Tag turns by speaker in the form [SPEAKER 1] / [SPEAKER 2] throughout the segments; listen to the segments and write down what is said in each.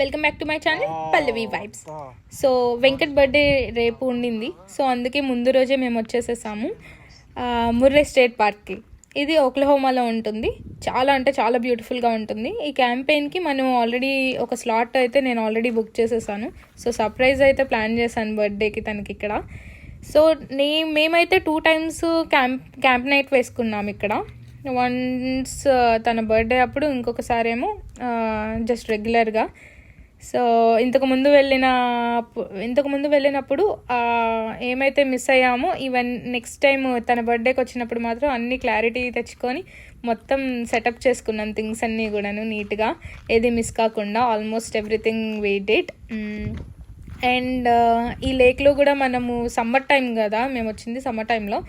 [SPEAKER 1] Welcome back to my channel Pallavi vibes. So Venkat birthday రేపు ఉండింది, so అందుకే ముందు రోజే మేము వచ్చేసేసాము ముర్రే స్టేట్ పార్క్కి. ఇది ఓక్లహోమాలో ఉంటుంది. చాలా అంటే చాలా బ్యూటిఫుల్గా ఉంటుంది. ఈ క్యాంపెయిన్కి మనం ఆల్రెడీ ఒక స్లాట్ అయితే నేను ఆల్రెడీ బుక్ చేసేసాను. సో సర్ప్రైజ్ అయితే ప్లాన్ చేశాను బర్త్డేకి తనకి ఇక్కడ. సో మేమైతే 2 times క్యాంప్ నైట్ వేసుకున్నాం ఇక్కడ. వన్స్ తన బర్త్డే అప్పుడు, ఇంకొకసారి ఏమో జస్ట్ రెగ్యులర్గా. సో ఇంతకుముందు వెళ్ళినప్పుడు ఏమైతే మిస్ అయ్యామో ఈవెన్ నెక్స్ట్ టైం తన బర్త్డేకి వచ్చినప్పుడు మాత్రం అన్ని క్లారిటీ తెచ్చుకొని మొత్తం సెటప్ చేసుకున్నాను థింగ్స్ అన్నీ కూడాను నీట్గా, ఏది మిస్ కాకుండా. Almost everything we did. And ఈ లేక్లో కూడా మనము సమ్మర్ టైం కదా, మేము వచ్చింది సమ్మర్ టైంలో,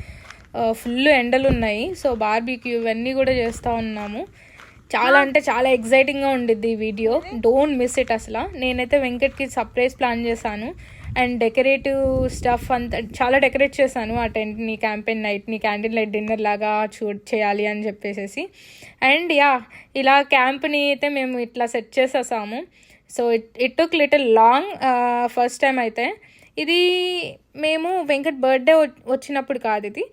[SPEAKER 1] ఫుల్ ఎండలు ఉన్నాయి. సో బార్బీక్యూ ఇవన్నీ కూడా చేస్తూ ఉన్నాము. చాలా అంటే చాలా ఎగ్జైటింగ్గా ఉండిద్ది ఈ వీడియో, డోంట్ మిస్ ఇట్ అసలు. నేనైతే వెంకట్కి సర్ప్రైజ్ ప్లాన్ చేశాను అండ్ డెకరేటివ్ స్టఫ్ అంతా చాలా డెకరేట్ చేశాను. ఆ టెంట్ని, క్యాంపెయిన్ నైట్ని క్యాండిల్ లైట్ డిన్నర్ లాగా చేయాలి అని చెప్పేసి. అండ్ ఇలా క్యాంప్ని అయితే మేము ఇట్లా సెట్ చేసేసాము. So it took little long first time అయితే. ఇది మేము వెంకట్ బర్త్డే వచ్చినప్పుడు కాదు, ఇది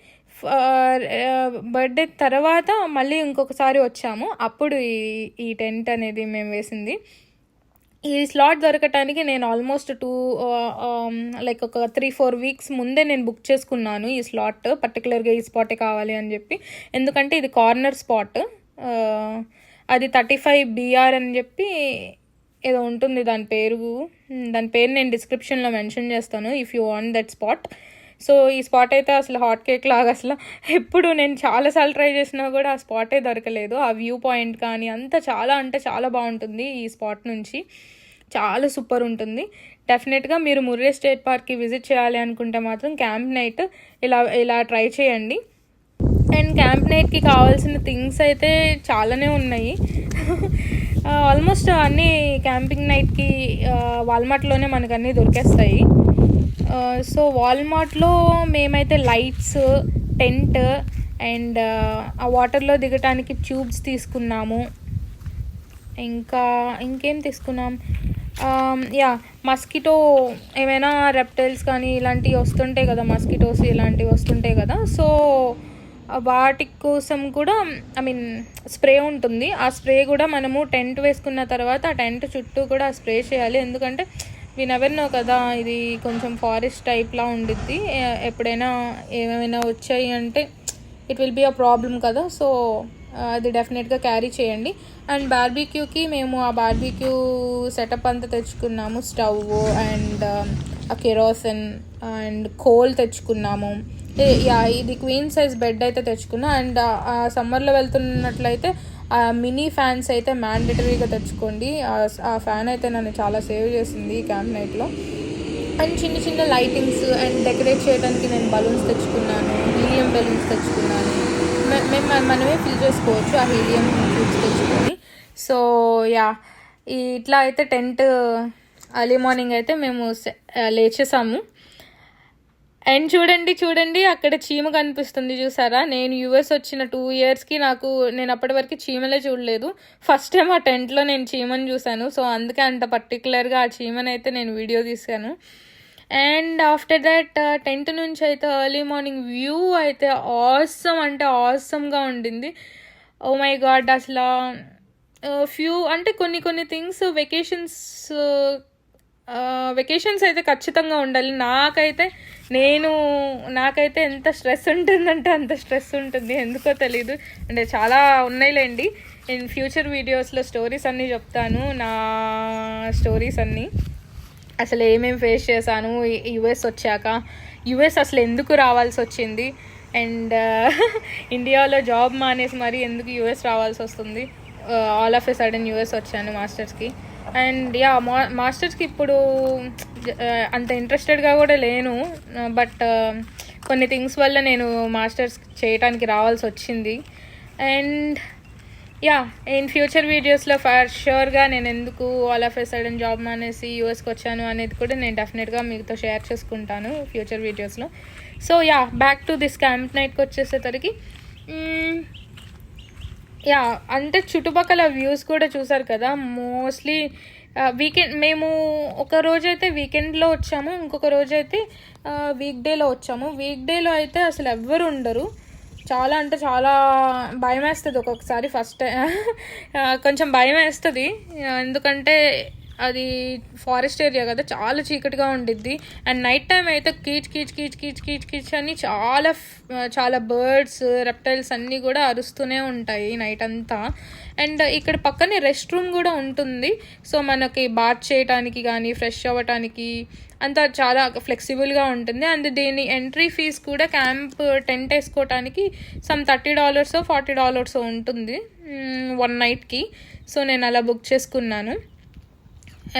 [SPEAKER 1] బర్త్డే తర్వాత మళ్ళీ ఇంకొకసారి వచ్చాము, అప్పుడు ఈ టెంట్ అనేది మేము వేసింది. ఈ స్లాట్ దొరకటానికి నేను ఆల్మోస్ట్ ఒక 3-4 weeks ముందే నేను బుక్ చేసుకున్నాను ఈ స్లాట్. పర్టికులర్గా ఈ స్పాటే కావాలి అని చెప్పి, ఎందుకంటే ఇది కార్నర్ స్పాట్. అది 35 BR అని చెప్పి ఏదో ఉంటుంది దాని పేరు నేను డిస్క్రిప్షన్లో మెన్షన్ చేస్తాను if you want that spot. So ఈ స్పాట్ అయితే అసలు హాట్ కేక్ లాగా, అసలు ఎప్పుడు నేను చాలాసార్లు ట్రై చేసినా కూడా ఆ స్పాటే దొరకలేదు. ఆ వ్యూ పాయింట్ కానీ అంతా చాలా అంటే చాలా బాగుంటుంది. ఈ స్పాట్ నుంచి చాలా సూపర్ ఉంటుంది. డెఫినెట్గా మీరు ముర్రే స్టేట్ పార్క్కి విజిట్ చేయాలి అనుకుంటే మాత్రం క్యాంప్ నైట్ ఇలా ట్రై చేయండి. అండ్ క్యాంప్ నైట్కి కావాల్సిన థింగ్స్ అయితే చాలానే ఉన్నాయి. ఆల్మోస్ట్ అన్నీ క్యాంపింగ్ నైట్కి వాల్మార్ట్లోనే మనకు అన్నీ దొరికేస్తాయి. సో వాల్మార్ట్లో మేమైతే లైట్స్, టెంట్ అండ్ ఆ వాటర్లో దిగటానికి ట్యూబ్స్ తీసుకున్నాము. ఇంకేం తీసుకున్నాం, మస్కిటో ఏమైనా రెప్టైల్స్ కానీ ఇలాంటివి వస్తుంటాయి కదా, మస్కిటోస్ ఇలాంటివి వస్తుంటాయి కదా. సో వాటి కోసం కూడా స్ప్రే ఉంటుంది. ఆ స్ప్రే కూడా మనము టెంట్ వేసుకున్న తర్వాత ఆ టెంట్ చుట్టూ కూడా స్ప్రే చేయాలి, ఎందుకంటే వీ నెవర్ నో కదా, ఇది కొంచెం ఫారెస్ట్ టైప్లా ఉండిద్ది. ఎప్పుడైనా ఏమైనా వచ్చాయి అంటే it will be a problem కదా. సో అది డెఫినెట్గా క్యారీ చేయండి. అండ్ బార్బీక్యూకి మేము ఆ బార్బీక్యూ సెటప్ అంతా తెచ్చుకున్నాము. స్టవ్ అండ్ ఆ కెరోసిన్ అండ్ కోల్ తెచ్చుకున్నాము. ఇది క్వీన్ సైజ్ బెడ్ అయితే తెచ్చుకున్నా. అండ్ సమ్మర్లో వెళ్తున్నట్లయితే మినీ ఫ్యాన్స్ అయితే మ్యాండేటరీగా తెచ్చుకోండి. ఆ ఫ్యాన్ అయితే నన్ను చాలా సేవ్ చేసింది ఈ క్యాంప్ నైట్లో. అండ్ చిన్న చిన్న లైటింగ్స్ అండ్ డెకరేట్ చేయడానికి నేను బలూన్స్ తెచ్చుకున్నాను, హీలియం బలూన్స్ తెచ్చుకున్నాను. మనమే ఫిల్ చేసుకోవచ్చు ఆ హీలియం ట్యూబ్స్ తెచ్చుకొని. సో ఇట్లా అయితే టెంట్ ఎర్లీ మార్నింగ్ అయితే మేము లేచేసాము. అండ్ చూడండి అక్కడ చీమ కనిపిస్తుంది, చూసారా? నేను యూఎస్ వచ్చిన 2 yearsకి నేను అప్పటి వరకు చీమలే చూడలేదు. ఫస్ట్ టైం ఆ టెంట్లో నేను చీమను చూశాను. సో అందుకే అంత పర్టికులర్గా ఆ చీమను అయితే నేను వీడియో తీశాను. అండ్ ఆఫ్టర్ దట్ టెంట్ నుంచి అయితే ఎర్లీ మార్నింగ్ వ్యూ అయితే ఆసమ్గా ఉండింది. ఓ మై గాడ్, అసలు కొన్ని థింగ్స్ వెకేషన్స్ అయితే ఖచ్చితంగా ఉండాలి. నాకైతే ఎంత స్ట్రెస్ ఉంటుందంటే అంత స్ట్రెస్ ఉంటుంది, ఎందుకో తెలీదు. అంటే చాలా ఉన్నాయిలేండి. ఇన్ ఫ్యూచర్ వీడియోస్లో స్టోరీస్ అన్నీ చెప్తాను, నా స్టోరీస్ అన్నీ, అసలు ఏమేమి ఫేస్ చేశాను యుఎస్ వచ్చాక, యుఎస్ అసలు ఎందుకు రావాల్సి వచ్చింది, అండ్ ఇండియాలో జాబ్ మానేసి మరి ఎందుకు యుఎస్ రావాల్సి వస్తుంది. All of a sudden US వచ్చాను మాస్టర్స్కి. అండ్ మాస్టర్స్కి ఇప్పుడు అంత ఇంట్రెస్టెడ్గా కూడా లేను, బట్ కొన్ని థింగ్స్ వల్ల నేను మాస్టర్స్ చేయడానికి రావాల్సి వచ్చింది. అండ్ ఇన్ ఫ్యూచర్ వీడియోస్లో ఫర్ ష్యూర్గా నేను ఎందుకు all of a sudden job మానేసి యూఎస్కి వచ్చాను అనేది కూడా నేను డెఫినెట్గా మీతో షేర్ చేసుకుంటాను ఫ్యూచర్ వీడియోస్లో. So back to this camp నైట్కి వచ్చేసేసరికి అంటే చుట్టుపక్కల వ్యూస్ కూడా చూసారు కదా. మోస్ట్లీ వీకెండ్ మేము ఒక రోజైతే వీకెండ్లో వచ్చాము, ఇంకొక రోజైతే వీక్ డేలో వచ్చాము. వీక్ డేలో అయితే అసలు ఎవ్వరు ఉండరు. చాలా అంటే చాలా భయం వేస్తుంది ఒక్కొక్కసారి. ఫస్ట్ టైం కొంచెం భయం వేస్తుంది, ఎందుకంటే అది ఫారెస్ట్ ఏరియా కదా, చాలా చీకటిగా ఉండిద్ది. అండ్ నైట్ టైం అయితే కీచ్ కీచ్ కీచ్ కీచ్ కీచ్ కీచ్ అని చాలా బర్డ్స్, రెప్టైల్స్ అన్నీ కూడా అరుస్తూనే ఉంటాయి నైట్ అంతా. అండ్ ఇక్కడ పక్కనే రెస్ట్ రూమ్ కూడా ఉంటుంది. సో మనకి బాత్ చేయడానికి కానీ ఫ్రెష్ అవ్వటానికి అంతా చాలా ఫ్లెక్సిబుల్గా ఉంటుంది. అండ్ దీని ఎంట్రీ ఫీజ్ కూడా క్యాంప్ టెంట్ వేసుకోవటానికి సమ్ $30 $40 ఉంటుంది 1 నైట్కి. సో నేను అలా బుక్ చేసుకున్నాను.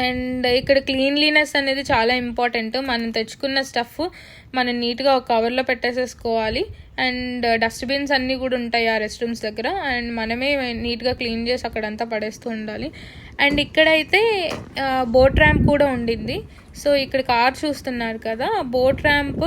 [SPEAKER 1] అండ్ ఇక్కడ క్లీన్లీనెస్ అనేది చాలా ఇంపార్టెంట్. మనం తెచ్చుకున్న స్టఫ్ మనం నీట్గా ఒక కవర్లో పెట్టేసేసుకోవాలి. అండ్ డస్ట్బిన్స్ అన్నీ కూడా ఉంటాయి ఆ రెస్ట్ రూమ్స్ దగ్గర, అండ్ మనమే నీట్గా క్లీన్ చేసి అక్కడంతా పడేస్తూ ఉండాలి. అండ్ ఇక్కడైతే బోట్ ర్యాంప్ కూడా ఉండింది. సో ఇక్కడ కార్ చూస్తున్నారు కదా, బోట్ ర్యాంప్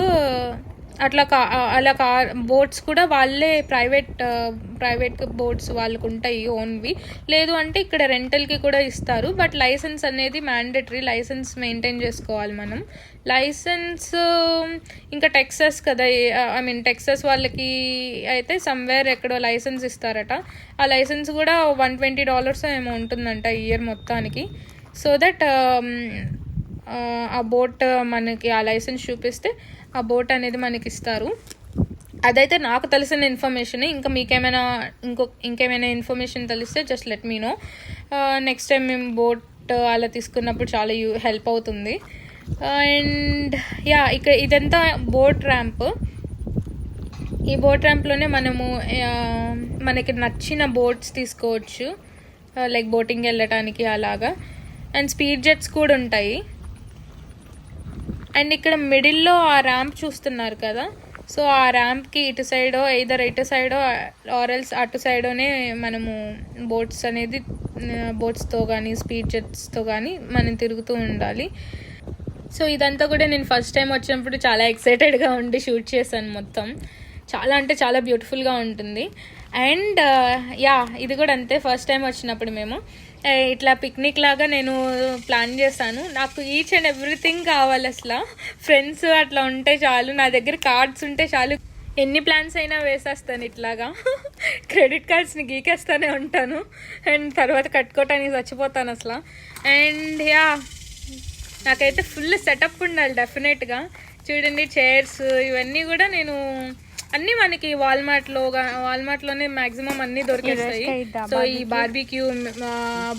[SPEAKER 1] అలా కార్ బోట్స్ కూడా వాళ్ళే ప్రైవేట్ బోట్స్ వాళ్ళకు ఉంటాయి ఓన్వి. లేదు అంటే ఇక్కడ రెంటల్కి కూడా ఇస్తారు. బట్ లైసెన్స్ అనేది మ్యాండేటరీ, లైసెన్స్ మెయింటైన్ చేసుకోవాలి మనం. లైసెన్స్ ఇంకా టెక్సస్ కదా, టెక్సస్ వాళ్ళకి అయితే సమ్వేర్ ఎక్కడో లైసెన్స్ ఇస్తారట. ఆ లైసెన్స్ కూడా $120 ఏమో ఉంటుందంట ఇయర్ మొత్తానికి. సో దట్ ఆ బోట్ మనకి ఆ లైసెన్స్ చూపిస్తే ఆ బోట్ అనేది మనకి ఇస్తారు. అదైతే నాకు తెలిసిన ఇన్ఫర్మేషన్. ఇంకా మీకేమైనా ఇంకేమైనా ఇన్ఫర్మేషన్ తెలిస్తే just let me know. Next time మేము బోట్ అలా తీసుకున్నప్పుడు చాలా హెల్ప్ అవుతుంది. అండ్ ఇక్కడ ఇదంతా బోట్ ర్యాంప్. ఈ బోట్ ర్యాంప్లోనే మనకి నచ్చిన బోట్స్ తీసుకోవచ్చు, లైక్ బోటింగ్ వెళ్ళటానికి అలాగా. అండ్ స్పీడ్ జెట్స్ కూడా ఉంటాయి. అండ్ ఇక్కడ మిడిల్లో ఆ ర్యాంప్ చూస్తున్నారు కదా, సో ఆ ర్యాంప్కి ఇటు సైడో ఆర్ఎల్స్ అటు సైడోనే మనము బోట్స్తో కానీ స్పీడ్ జెట్స్తో కానీ మనం తిరుగుతూ ఉండాలి. సో ఇదంతా కూడా నేను ఫస్ట్ టైం వచ్చినప్పుడు చాలా ఎక్సైటెడ్గా ఉండి షూట్ చేశాను మొత్తం. చాలా అంటే చాలా బ్యూటిఫుల్గా ఉంటుంది. అండ్ ఇది కూడా అంతే, ఫస్ట్ టైం వచ్చినప్పుడు మేము ఇట్లా పిక్నిక్ లాగా నేను ప్లాన్ చేశాను. నాకు ఈచ్ అండ్ ఎవ్రీథింగ్ కావాలి. అసలు ఫ్రెండ్స్ అట్లా ఉంటే చాలు, నా దగ్గర కార్డ్స్ ఉంటే చాలు, ఎన్ని ప్లాన్స్ అయినా వేసేస్తాను. ఇట్లాగా క్రెడిట్ కార్డ్స్ని గీకేస్తూనే ఉంటాను. అండ్ తర్వాత కట్టుకోవటానికి చచ్చిపోతాను అసలు. అండ్ నాకైతే ఫుల్ సెటప్ ఉండాలి డెఫినెట్గా. చూడండి చైర్స్ ఇవన్నీ కూడా నేను అన్నీ మనకి వాల్మార్ట్లోనే మ్యాక్సిమం అన్నీ దొరికేస్తాయి. సో ఈ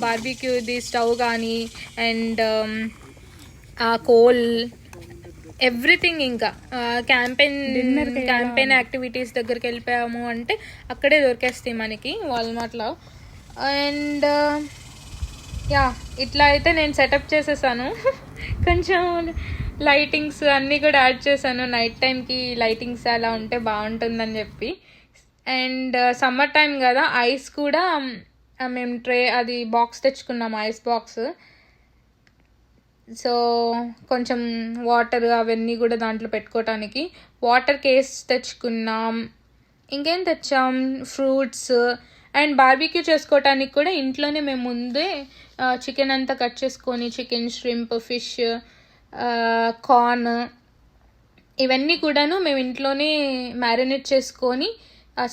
[SPEAKER 1] బార్బీక్యూది స్టవ్ కానీ అండ్ కోల్ ఎవ్రీథింగ్, ఇంకా క్యాంపెయిన్ యాక్టివిటీస్ దగ్గరికి వెళ్ళిపోయాము అంటే అక్కడే దొరికేస్తాయి మనకి వాల్మార్ట్లో. అండ్ ఇట్లా అయితే నేను సెటప్ చేసేసాను. కొంచెం లైటింగ్స్ అన్నీ కూడా యాడ్ చేశాను. నైట్ టైంకి లైటింగ్స్ అలా ఉంటే బాగుంటుందని చెప్పి. అండ్ సమ్మర్ టైం కదా, ఐస్ కూడా మేము అది బాక్స్ తెచ్చుకున్నాం, ఐస్ బాక్స్. సో కొంచెం వాటర్ అవన్నీ కూడా దాంట్లో పెట్టుకోవటానికి వాటర్ కేస్ తెచ్చుకున్నాం. ఇంకేం తెచ్చాం, ఫ్రూట్స్. అండ్ బార్బీక్యూ చేసుకోవటానికి కూడా ఇంట్లోనే మేము ముందే చికెన్ అంతా కట్ చేసుకొని, చికెన్, ష్రింప్, ఫిష్, కార్న్ ఇవన్నీ కూడాను మేము ఇంట్లోనే మ్యారినేట్ చేసుకొని ఆ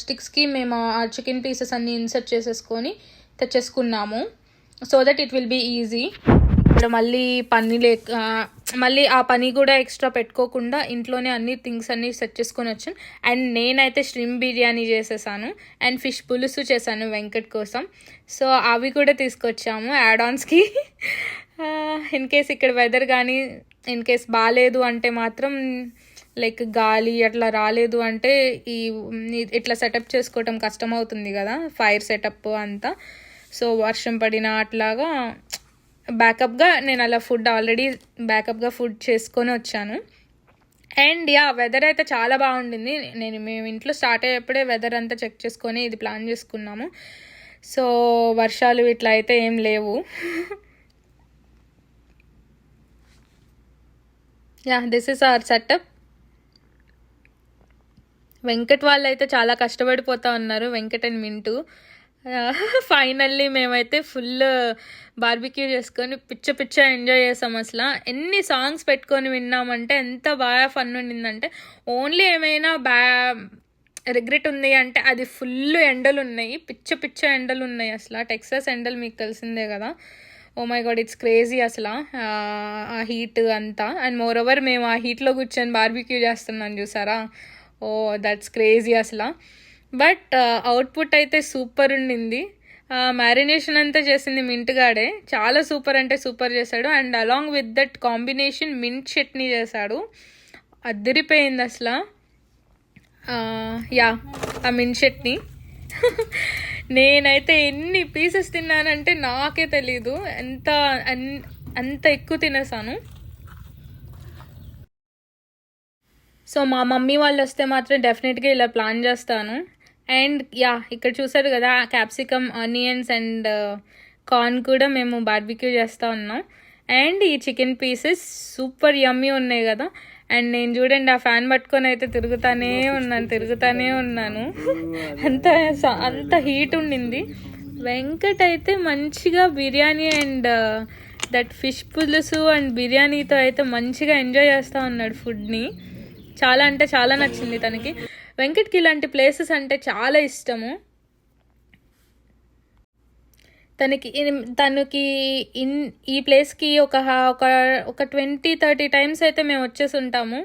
[SPEAKER 1] స్టిక్స్కి మేము ఆ చికెన్ పీసెస్ అన్నీ ఇన్సర్ట్ చేసేసుకొని తెచ్చేసుకున్నాము. So that it will be easy. ఇక్కడ మళ్ళీ ఆ పని కూడా ఎక్స్ట్రా పెట్టుకోకుండా ఇంట్లోనే అన్ని థింగ్స్ అన్నీ సెట్ చేసుకొని వచ్చాను. అండ్ నేనైతే ష్రింప్ బిర్యానీ చేసేసాను అండ్ ఫిష్ పులుసు చేశాను వెంకట్ కోసం. సో అవి కూడా తీసుకొచ్చాము యాడ్-ఆన్స్కి. ఇన్ కేస్ ఇక్కడ వెదర్ కానీ ఇన్ కేస్ బాగాలేదు అంటే మాత్రం, లైక్ గాలి అట్లా రాలేదు అంటే ఇట్లా సెటప్ చేసుకోవటం కష్టం అవుతుంది కదా, ఫైర్ సెటప్ అంతా. సో వర్షం పడినా అట్లాగా బ్యాకప్గా నేను అలా ఆల్రెడీ బ్యాకప్గా ఫుడ్ చేసుకొని వచ్చాను. అండ్ వెదర్ అయితే చాలా బాగుండింది. మేము ఇంట్లో స్టార్ట్ అయ్యేప్పుడే వెదర్ అంతా చెక్ చేసుకొని ఇది ప్లాన్ చేసుకున్నాము. సో వర్షాలు ఇట్లా అయితే ఏం లేవు. This is our setup. Venkat వాళ్ళు అయితే చాలా కష్టపడిపోతూ ఉన్నారు, వెంకట్ అండ్ మింటూ. ఫైనల్లీ మేమైతే ఫుల్ బార్బిక్యూ చేసుకొని పిచ్చ ఎంజాయ్ చేసాం. అసలు ఎన్ని సాంగ్స్ పెట్టుకొని విన్నామంటే ఎంత బాగా ఫన్ ఉండిందంటే, ఓన్లీ ఏమైనా రిగ్రెట్ ఉంది అంటే అది ఫుల్ ఎండలు ఉన్నాయి, పిచ్చ ఎండలు ఉన్నాయి. అసలు టెక్సాస్ ఎండలు మీకు తెలిసిందే కదా. Oh my god, it's crazy అసలు ఆ హీట్ అంతా. అండ్ మోర్ ఓవర్ మేము ఆ హీట్లో కూర్చొని బార్బిక్యూ చేస్తున్నాం చూసారా. ఓ దట్స్ క్రేజీ అసలు. బట్ అవుట్పుట్ అయితే సూపర్ ఉండింది. మ్యారినేషన్ అంతా చేసింది మింట్గాడే, చాలా సూపర్ అంటే సూపర్ చేశాడు. And along with that combination mint chutney చేశాడు, అదిరిపోయింది అసలు. యా, ఆ మింట్ చట్నీ నేనైతే ఎన్ని పీసెస్ తిన్నానంటే నాకే తెలీదు, అంత ఎక్కువ తినేసాను. సో మా మమ్మీ వాళ్ళు వస్తే మాత్రం డెఫినెట్గా ఇలా ప్లాన్ చేస్తాను. అండ్ యా, ఇక్కడ చూసారు కదా క్యాప్సికమ్, ఆనియన్స్ అండ్ కార్న్ కూడా మేము బార్బిక్యూ చేస్తూ ఉన్నాం. అండ్ ఈ చికెన్ పీసెస్ సూపర్ యమ్మీ ఉన్నాయి కదా. అండ్ నేను చూడండి ఆ ఫ్యాన్ పట్టుకొని అయితే తిరుగుతానే ఉన్నాను అంత హీట్ ఉండింది. వెంకట్ అయితే మంచిగా బిర్యానీ అండ్ దట్ ఫిష్ పులుసు అండ్ బిర్యానీతో అయితే మంచిగా ఎంజాయ్ చేస్తూ ఉన్నాడు ఫుడ్ని. చాలా అంటే చాలా నచ్చింది తనకి. వెంకట్కి ఇలాంటి ప్లేసెస్ అంటే చాలా ఇష్టము. తనకి ఈ ప్లేస్కి ఒక 20-30 టైమ్స్ అయితే మేము వచ్చేసి ఉంటాము.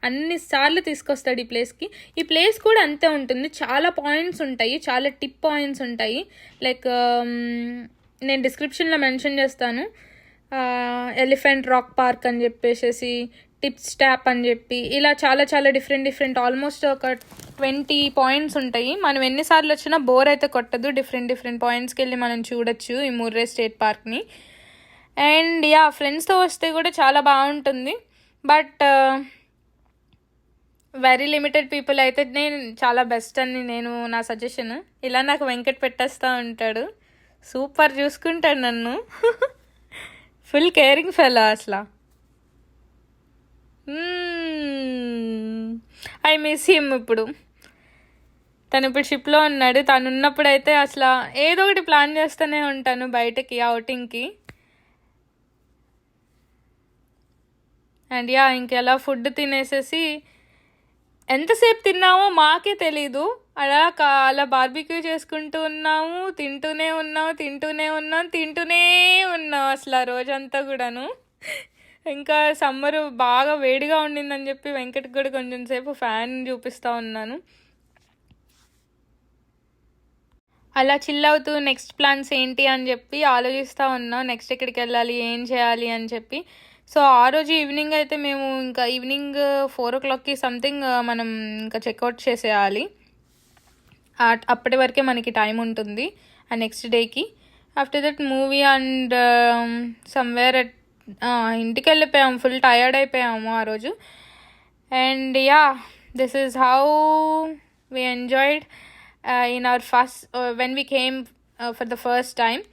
[SPEAKER 1] అన్నిసార్లు తీసుకొస్తాడు ఈ ప్లేస్కి. ఈ ప్లేస్ కూడా అంతే ఉంటుంది, చాలా పాయింట్స్ ఉంటాయి, చాలా టిప్ పాయింట్స్ ఉంటాయి. లైక్ నేను డిస్క్రిప్షన్లో మెన్షన్ చేస్తాను. ఎలిఫెంట్ రాక్ పార్క్ అని చెప్పేసి, టిప్స్ ట్యాప్ అని చెప్పి, ఇలా చాలా డిఫరెంట్ ఆల్మోస్ట్ ఒక 20 పాయింట్స్ ఉంటాయి. మనం ఎన్నిసార్లు వచ్చినా బోర్ అయితే కొట్టదు. డిఫరెంట్ పాయింట్స్కి వెళ్ళి మనం చూడొచ్చు ఈ ముర్రే స్టేట్ పార్క్ని. అండ్ యా, ఫ్రెండ్స్తో వస్తే కూడా చాలా బాగుంటుంది. బట్ వెరీ లిమిటెడ్ పీపుల్ అయితే నేను చాలా బెస్ట్ అని నా సజెషన్. ఇలా నాకు వెంకట్ పెట్టేస్తూ ఉంటాడు, సూపర్ చూసుకుంటాడు నన్ను. ఫుల్ కేరింగ్ ఫెలో అసలు. I miss him. తను ఇప్పుడు షిప్లో ఉన్నాడు. తను ఉన్నప్పుడు అయితే అసలు ఏదో ఒకటి ప్లాన్ చేస్తూనే ఉంటాను బయటకి, అవుటింగ్కి. అండ్ యా, ఇంకెలా ఫుడ్ తినేసేసి ఎంతసేపు తిన్నామో మాకే తెలీదు. అలా బార్బిక్యూ చేసుకుంటూ ఉన్నాము, తింటూనే ఉన్నాం అసలు ఆ రోజంతా కూడాను. ఇంకా సమ్మర్ బాగా వేడిగా ఉండిందని చెప్పి వెంకట్కి కూడా కొంచెం సేపు ఫ్యాన్ చూపిస్తూ ఉన్నాను. అలా చిల్ అవుతూ నెక్స్ట్ ప్లాన్స్ ఏంటి అని చెప్పి ఆలోచిస్తూ ఉన్నాం. నెక్స్ట్ ఎక్కడికి వెళ్ళాలి, ఏం చేయాలి అని చెప్పి. సో ఆ రోజు ఈవినింగ్ అయితే మేము ఇంకా ఈవినింగ్ 4 o'clockకి సంథింగ్ మనం ఇంకా చెక్అవుట్ చేసేయాలి. అప్పటి వరకే మనకి టైం ఉంటుంది ఆ నెక్స్ట్ డేకి. After that movie and somewhere ఇంటికి వెళ్ళిపోయాము. ఫుల్ టయర్డ్ అయిపోయాము ఆ రోజు. And yeah, this is how we enjoyed in our first when we came for the first time.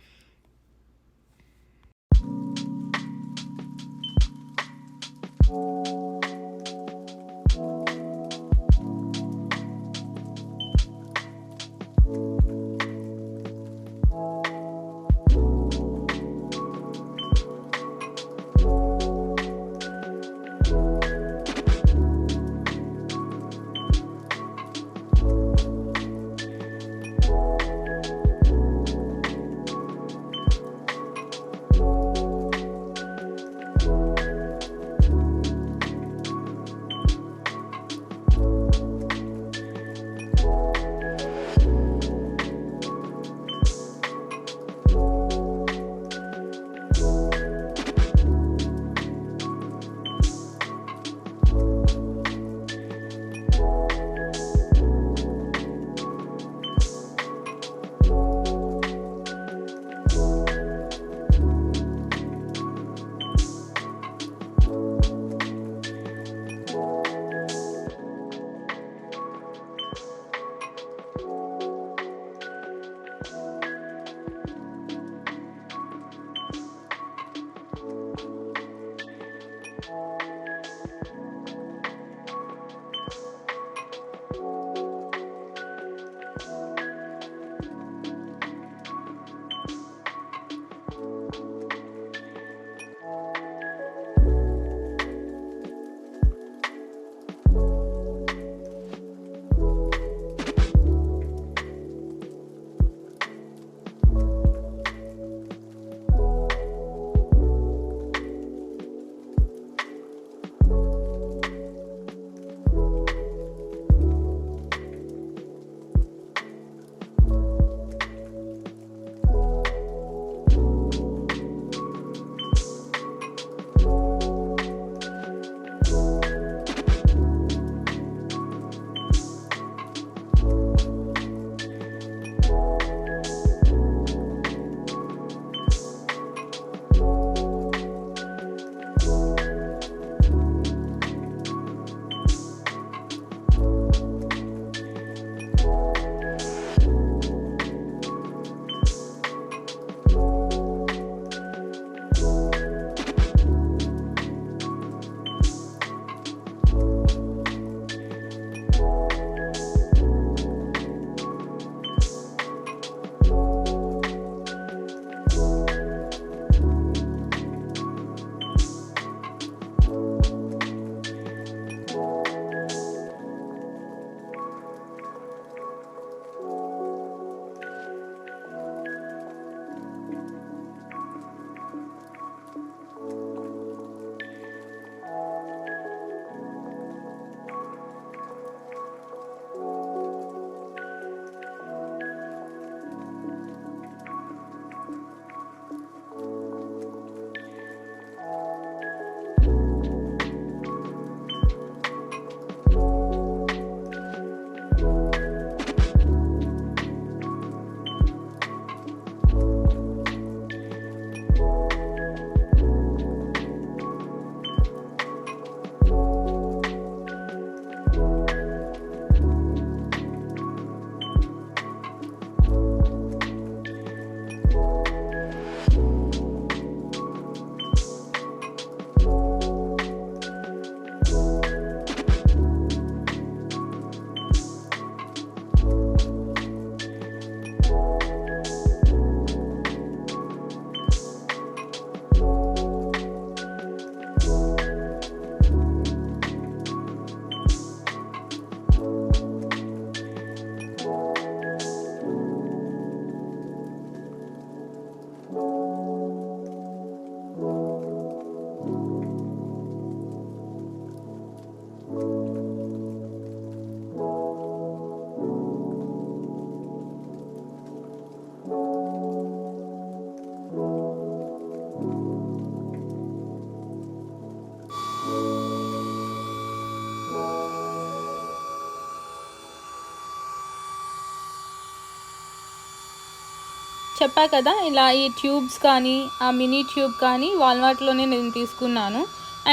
[SPEAKER 1] చెప్పా కదా ఇలా ఈ ట్యూబ్స్ కానీ ఆ మినీ ట్యూబ్ కానీ వాల్మార్ట్లోనే నేను తీసుకున్నాను.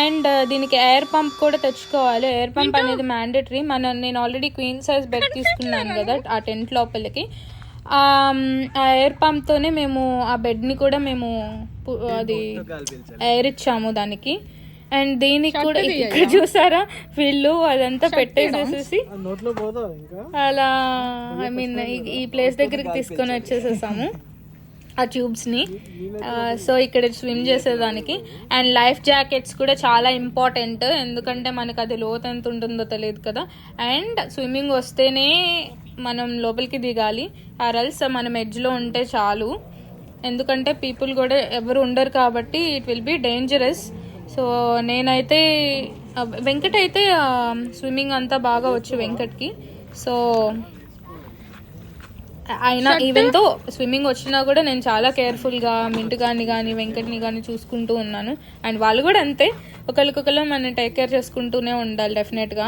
[SPEAKER 1] అండ్ దీనికి ఎయిర్ పంప్ కూడా తెచ్చుకోవాలి. ఎయిర్ పంప్ అనేది మ్యాండేటరీ. నేను ఆల్రెడీ క్వీన్ సైజ్ బెడ్ తీసుకున్నాను కదా ఆ టెంట్ లోపలికి. ఆ ఎయిర్ పంప్తోనే మేము ఆ బెడ్ని కూడా మేము అది ఎయిర్ ఇచ్చాము దానికి. అండ్ దీనికి కూడా ఇక్కడ చూసారా వీళ్ళు అదంతా పెట్టేసేసి అలా ఐ మీన్ ఈ ప్లేస్ దగ్గరికి తీసుకొని వచ్చేసేసాము ఆ ట్యూబ్స్ని. సో ఇక్కడ స్విమ్ చేసేదానికి. అండ్ లైఫ్ జాకెట్స్ కూడా చాలా ఇంపార్టెంట్, ఎందుకంటే మనకు అది లోతు ఎంత ఉంటుందో తెలియదు కదా. అండ్ స్విమ్మింగ్ వస్తేనే మనం లోపలికి దిగాలి, ఆర్ఎల్స్ మనం ఎడ్జ్లో ఉంటే చాలు, ఎందుకంటే పీపుల్ కూడా ఎవరు ఉండరు కాబట్టి it will B dangerous. So నేనైతే వెంకట్ అయితే స్విమ్మింగ్ అంతా బాగా వచ్చు వెంకట్కి. సో అయినా ఈవెన్తో స్విమ్మింగ్ వచ్చినా కూడా నేను చాలా కేర్ఫుల్గా మింటు కానీ వెంకట్ని కానీ చూసుకుంటూ ఉన్నాను. అండ్ వాళ్ళు కూడా అంతే, ఒకరికొకరు మనం టేక్ కేర్ చేసుకుంటూనే ఉండాలి డెఫినెట్గా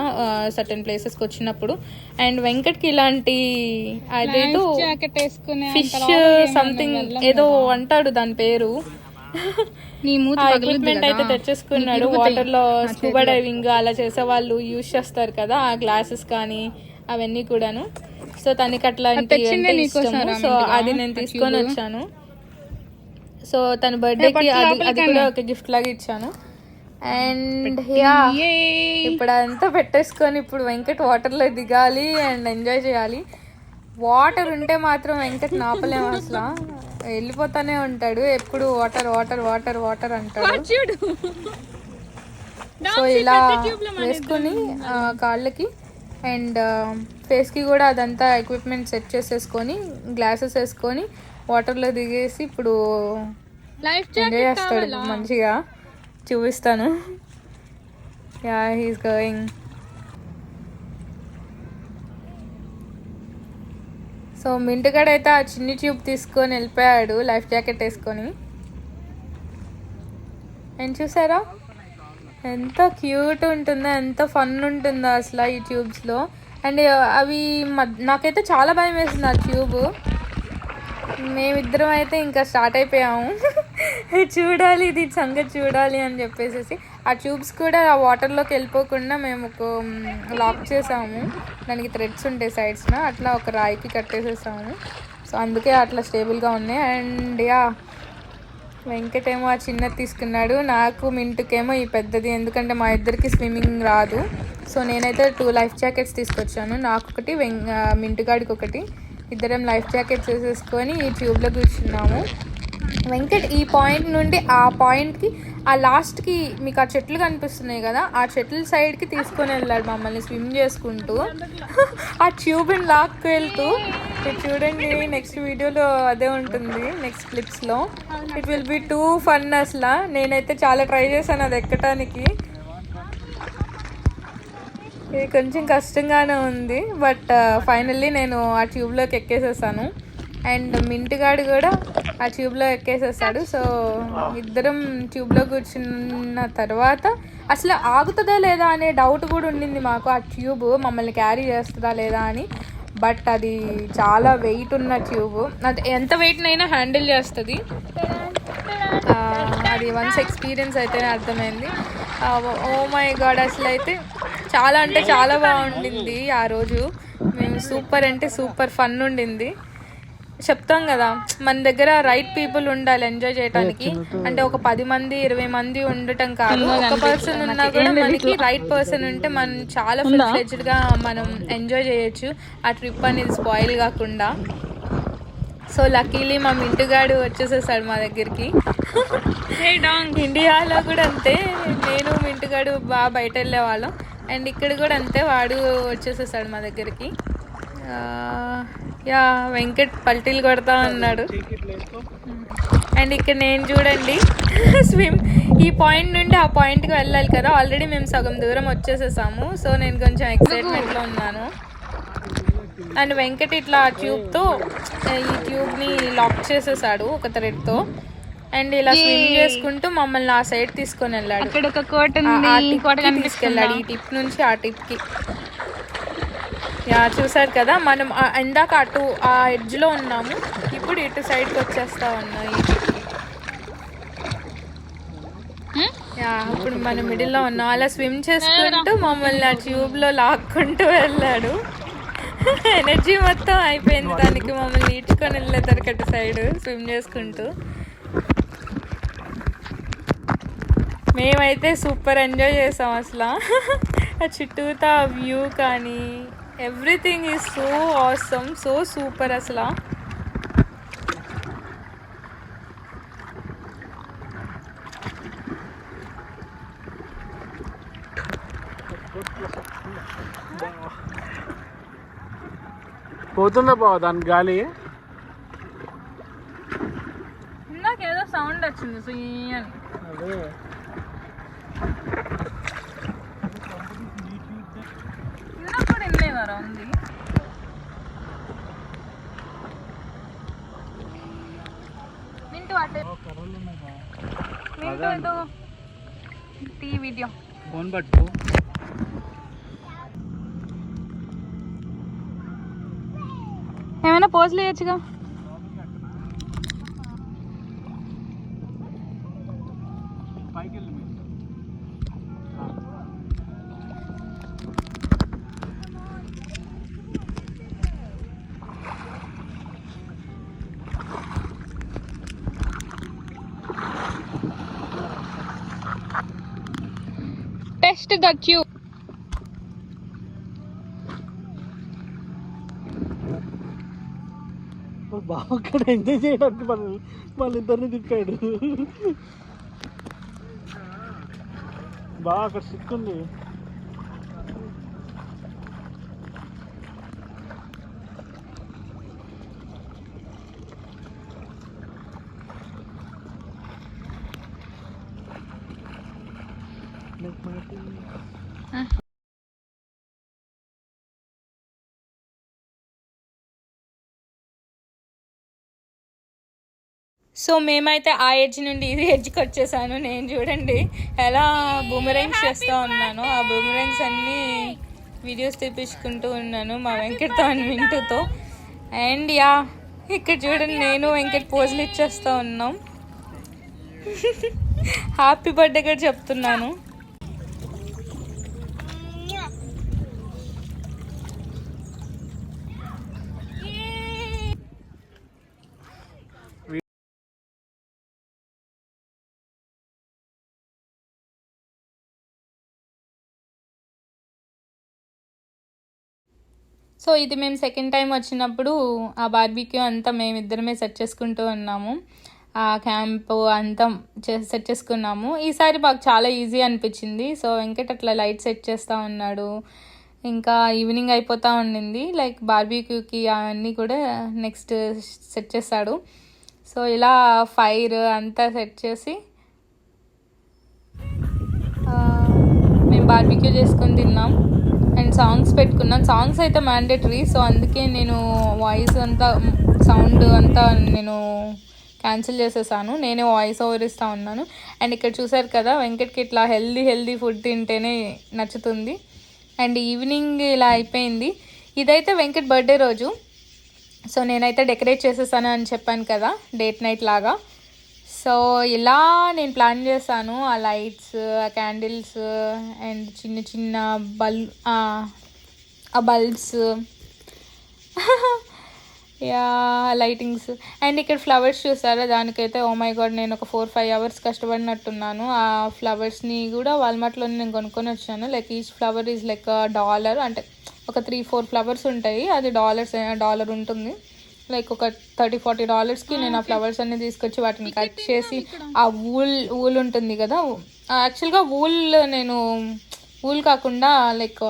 [SPEAKER 1] సర్టెన్ ప్లేసెస్కి వచ్చినప్పుడు. అండ్ వెంకట్కి ఇలాంటి అదేదో ఫిష్ సంథింగ్ ఏదో అంటాడు దాని పేరు, ఎక్విప్మెంట్ అయితే తెచ్చేసుకున్నాడు. వాటర్ లో స్కూబా డైవింగ్ అలా చేసే వాళ్ళు యూజ్ చేస్తారు కదా ఆ గ్లాసెస్ కానీ అవన్నీ కూడాను. సో తనకి అట్లాంటి ఇష్టము. సో అది నేను తీసుకొని వచ్చాను. సో తన బర్త్డేకి అది కూడా ఒక గిఫ్ట్ లాగా ఇచ్చాను. అండ్ ఇప్పుడు అదంతా పెట్టేసుకొని ఇప్పుడు వెంకట్ వాటర్లో దిగాలి అండ్ ఎంజాయ్ చేయాలి. వాటర్ ఉంటే మాత్రం వెంకట్ నాపలేము అసలు, వెళ్ళిపోతానే ఉంటాడు ఎప్పుడు వాటర్ వాటర్ వాటర్ వాటర్ అంటాడు. సో ఇలా వేసుకొని కాళ్ళకి అండ్ ఫేస్కి కూడా అదంతా ఎక్విప్మెంట్ సెట్ చేసేసుకొని గ్లాసెస్ వేసుకొని వాటర్లో దిగేసి ఇప్పుడు ఎంజాయ్ చేస్తాడు మంచిగా. చూపిస్తాను. Yeah he's going. సో మింటుగాడైతే ఆ చిన్ని ట్యూబ్ తీసుకొని వెళ్ళిపోయాడు లైఫ్ జాకెట్ వేసుకొని. అండ్ చూసారా ఎంత క్యూట్ ఉంటుందో, ఎంత ఫన్ ఉంటుందో అసలు ఈ ట్యూబ్స్లో. అండ్ అవి నాకైతే చాలా భయం వేసింది ఆ ట్యూబ్. మేమిద్దరం అయితే ఇంకా స్టార్ట్ అయిపోయాము చూడాలి ఇది సంగతి చూడాలి అని చెప్పేసి. ఆ ట్యూబ్స్ కూడా ఆ వాటర్లోకి వెళ్ళిపోకుండా మేము ఒక లాక్ చేసాము, దానికి థ్రెడ్స్ ఉంటాయి సైడ్స్న, అట్లా ఒక రాయికి కట్టేసేసాము. సో అందుకే అట్లా స్టేబుల్గా ఉన్నాయి. అండ్ వెంకట్ ఏమో ఆ చిన్నది తీసుకున్నాడు, నాకు మింటుకేమో ఈ పెద్దది, ఎందుకంటే మా ఇద్దరికి స్విమ్మింగ్ రాదు. సో నేనైతే 2 లైఫ్ జాకెట్స్ తీసుకొచ్చాను, నాకు ఒకటి మింటుగాడికి ఒకటి. ఇద్దరం లైఫ్ జాకెట్స్ వేసేసుకొని ఈ ట్యూబ్లో కూర్చున్నాము. వెంకట్ ఈ పాయింట్ నుండి ఆ పాయింట్కి ఆ లాస్ట్కి మీకు ఆ చెట్లు కనిపిస్తున్నాయి కదా ఆ చెట్ల సైడ్కి తీసుకొని వెళ్ళాడు మమ్మల్ని స్విమ్ చేసుకుంటూ ఆ ట్యూబ్ని లాక్కు వెళ్తూ. చూడండి నెక్స్ట్ వీడియోలో అదే ఉంటుంది, నెక్స్ట్ క్లిప్స్లో. It will be too fun అసలు. నేనైతే చాలా ట్రై చేశాను అది ఎక్కడానికి, ఇది కొంచెం కష్టంగానే ఉంది, బట్ ఫైనల్లీ నేను ఆ ట్యూబ్లోకి ఎక్కేసేసాను. అండ్ మింటుగాడు కూడా ఆ ట్యూబ్లో ఎక్కేసేసాడు. సో ఇద్దరం ట్యూబ్లో కూర్చున్న తర్వాత అసలు ఆగుతుందా లేదా అనే డౌట్ కూడా ఉండింది మాకు, ఆ ట్యూబ్ మమ్మల్ని క్యారీ చేస్తుందా లేదా అని. బట్ అది చాలా వెయిట్ ఉన్న ట్యూబ్, అది ఎంత వెయిట్నైనా హ్యాండిల్ చేస్తుంది. అది వన్స్ ఎక్స్పీరియన్స్ అయితేనే అర్థమైంది. ఓ మై గాడ్ అసలు అయితే చాలా అంటే చాలా బాగుండింది ఆ రోజు. మేము సూపర్ అంటే సూపర్ ఫన్ ఉండింది. చెప్తాం కదా మన దగ్గర రైట్ పీపుల్ ఉండాలి ఎంజాయ్ చేయడానికి. అంటే ఒక 10 మంది 20 మంది ఉండటం కాదు, ఒక పర్సన్ ఉన్నా కూడా మనకి రైట్ పర్సన్ ఉంటే మనం చాలా ఫుల్ ఫ్లెడ్జ్డ్గా మనం ఎంజాయ్ చేయొచ్చు, ఆ ట్రిప్ అనేది స్పాయిల్ కాకుండా. సో లక్కీలీ మా మింటుగాడు వచ్చేసేసాడు మా దగ్గరికి. ఇండియాలో కూడా అంతే, నేను మింటుగాడు బాగా బయట వెళ్ళేవాళ్ళం. అండ్ ఇక్కడ కూడా అంతే, వాడు వచ్చేసేసాడు మా దగ్గరికి. వెంకట్ పల్టీలు కొడతా ఉన్నాడు. అండ్ ఇక్కడ నేను చూడండి ఈ పాయింట్ నుండి ఆ పాయింట్కి వెళ్ళాలి కదా, ఆల్రెడీ మేము సగం దూరం వచ్చేసేసాము. సో నేను కొంచెం ఎక్సైట్మెంట్లో ఉన్నాను. అండ్ వెంకట్ ఇట్లా ఆ ట్యూబ్తో ఈ ట్యూబ్ని లాక్ చేసేసాడు ఒక థ్రెడ్తో. అండ్ ఇలా స్విమ్ చేసుకుంటూ మమ్మల్ని ఆ సైడ్ తీసుకొని వెళ్ళాడు, తీసుకెళ్ళాడు ఈ టిప్ నుంచి ఆ టిప్కి. యా చూసారు కదా మనం ఇందాక అటు ఆ ఎడ్జ్లో ఉన్నాము, ఇప్పుడు ఇటు సైడ్కి వచ్చేస్తా ఉన్నాయి. యా ఇప్పుడు మనం మిడిల్లో ఉన్నాం. అలా స్విమ్ చేసుకుంటూ మమ్మల్ని ఆ ట్యూబ్లో లాక్కుంటూ వెళ్ళాడు. ఎనర్జీ మొత్తం అయిపోయింది దానికి, మమ్మల్ని ఈడ్చుకొని వెళ్ళేదారు అటు సైడ్ స్విమ్ చేసుకుంటూ. మేమైతే సూపర్ ఎంజాయ్ చేసాం అసలు. ఆ చుట్టూతా వ్యూ కానీ everything is so awesome, so super అసలు.
[SPEAKER 2] పోతుందా బావ దాని గాలి?
[SPEAKER 1] ఇందాకేదో సౌండ్ వచ్చింది అని.
[SPEAKER 2] అదే
[SPEAKER 1] ఇందాక వెళ్ళేవారా ఉంది. మింటూ అటే మింటూ ఏదో టీ వీడియో
[SPEAKER 2] ఫోన్ పట్టుకో.
[SPEAKER 1] ఏమైనా పోజులు వేయచ్చుగా. Test the tube.
[SPEAKER 2] బావ అక్కడ ఎంజాయ్ చేయడానికి వాళ్ళిద్దరిని తిప్పాడు. బాగా అక్కడ సిక్కుంది.
[SPEAKER 1] సో మేమైతే ఆ ఎడ్జ్ నుండి ఇది ఎడ్జ్కి వచ్చేసాను. నేను చూడండి ఎలా బూమరెంగ్స్ చేస్తూ ఉన్నాను. ఆ బూమరెంగ్స్ అన్నీ వీడియోస్ తెప్పించుకుంటూ ఉన్నాను మా వెంకట్తో అండ్ మింటూతో. అండ్ యా ఇక్కడ చూడండి నేను వెంకట్ పోజులు ఇచ్చేస్తూ ఉన్నాం. హ్యాపీ బర్త్డే కూడా చెప్తున్నాను. సో ఇది మేము సెకండ్ టైం వచ్చినప్పుడు ఆ బార్బీక్యూ అంతా మేమిద్దరమే సెట్ చేసుకుంటూ ఉన్నాము. ఆ క్యాంప్ అంతా సెట్ చేసుకున్నాము. ఈసారి మాకు చాలా ఈజీ అనిపించింది. సో వెంకట్ అట్లా లైట్ సెట్ చేస్తూ ఉన్నాడు. ఇంకా ఈవినింగ్ అయిపోతూ ఉండింది. లైక్ బార్బీక్యూకి అవన్నీ కూడా నెక్స్ట్ సెట్ చేస్తాడు. సో ఇలా ఫైర్ అంతా సెట్ చేసి మేము బార్బీక్యూ చేసుకొని తిన్నాం. అండ్ సాంగ్స్ పెట్టుకున్నాను. సాంగ్స్ అయితే మ్యాండేటరీ. సో అందుకే నేను వాయిస్ అంతా సౌండ్ అంతా నేను క్యాన్సిల్ చేసేసాను. నేనే వాయిస్ ఓవర్ ఇస్తూ ఉన్నాను. అండ్ ఇక్కడ చూసారు కదా వెంకట్కి ఇట్లా హెల్దీ ఫుడ్ తింటేనే నచ్చుతుంది. అండ్ ఈవినింగ్ ఇలా అయిపోయింది. ఇదైతే వెంకట్ బర్త్డే రోజు. సో నేనైతే డెకరేట్ చేసేసాను అని చెప్పాను కదా, డేట్ నైట్ లాగా. సో ఇలా నేను ప్లాన్ చేశాను. ఆ లైట్స్, ఆ క్యాండిల్స్ అండ్ చిన్న ఆ బల్బ్స్, యా లైటింగ్స్. అండ్ ఇక్కడ ఫ్లవర్స్ చూసారా, దానికైతే ఓ మై గాడ్ నేను ఒక 4-5 hours కష్టపడినట్టున్నాను. ఆ ఫ్లవర్స్ని కూడా వాల్మార్ట్లోనే నేను కొనుక్కొని వచ్చాను. Like each flower is like $1, అంటే ఒక 3-4 ఫ్లవర్స్ ఉంటాయి. అది $1 ఉంటుంది. లైక్ ఒక $30-40కి నేను ఆ ఫ్లవర్స్ అన్ని తీసుకొచ్చి వాటిని కట్ చేసి ఆ వూల్ ఉంటుంది కదా, యాక్చువల్గా నేను వూల్ కాకుండా లైక్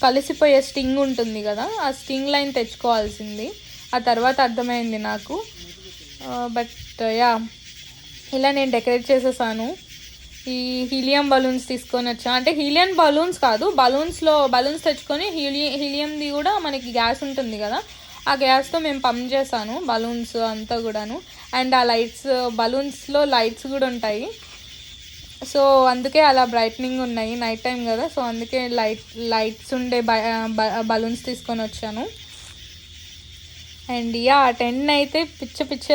[SPEAKER 1] కలిసిపోయే స్టింగ్ ఉంటుంది కదా, ఆ స్టింగ్ లైన్ తెచ్చుకోవాల్సింది. ఆ తర్వాత అర్థమైంది నాకు. బట్ యా ఇలా నేను డెకరేట్ చేసేసాను. ఈ హీలియం బలూన్స్ తీసుకొని వచ్చాను. అంటే హీలియం బలూన్స్ కాదు, బలూన్స్ తెచ్చుకొని హీలియంది కూడా మనకి గ్యాస్ ఉంటుంది కదా, ఆ గ్యాస్తో మేము పంప్ చేశాను బలూన్స్ అంతా కూడాను. అండ్ ఆ లైట్స్, బలూన్స్లో లైట్స్ కూడా ఉంటాయి. సో అందుకే అలా బ్రైట్నింగ్ ఉన్నాయి, నైట్ టైం కదా, సో అందుకే లైట్స్ ఉండే బలూన్స్ తీసుకొని వచ్చాను. అండ్ యా 10 అయితే పిచ్చ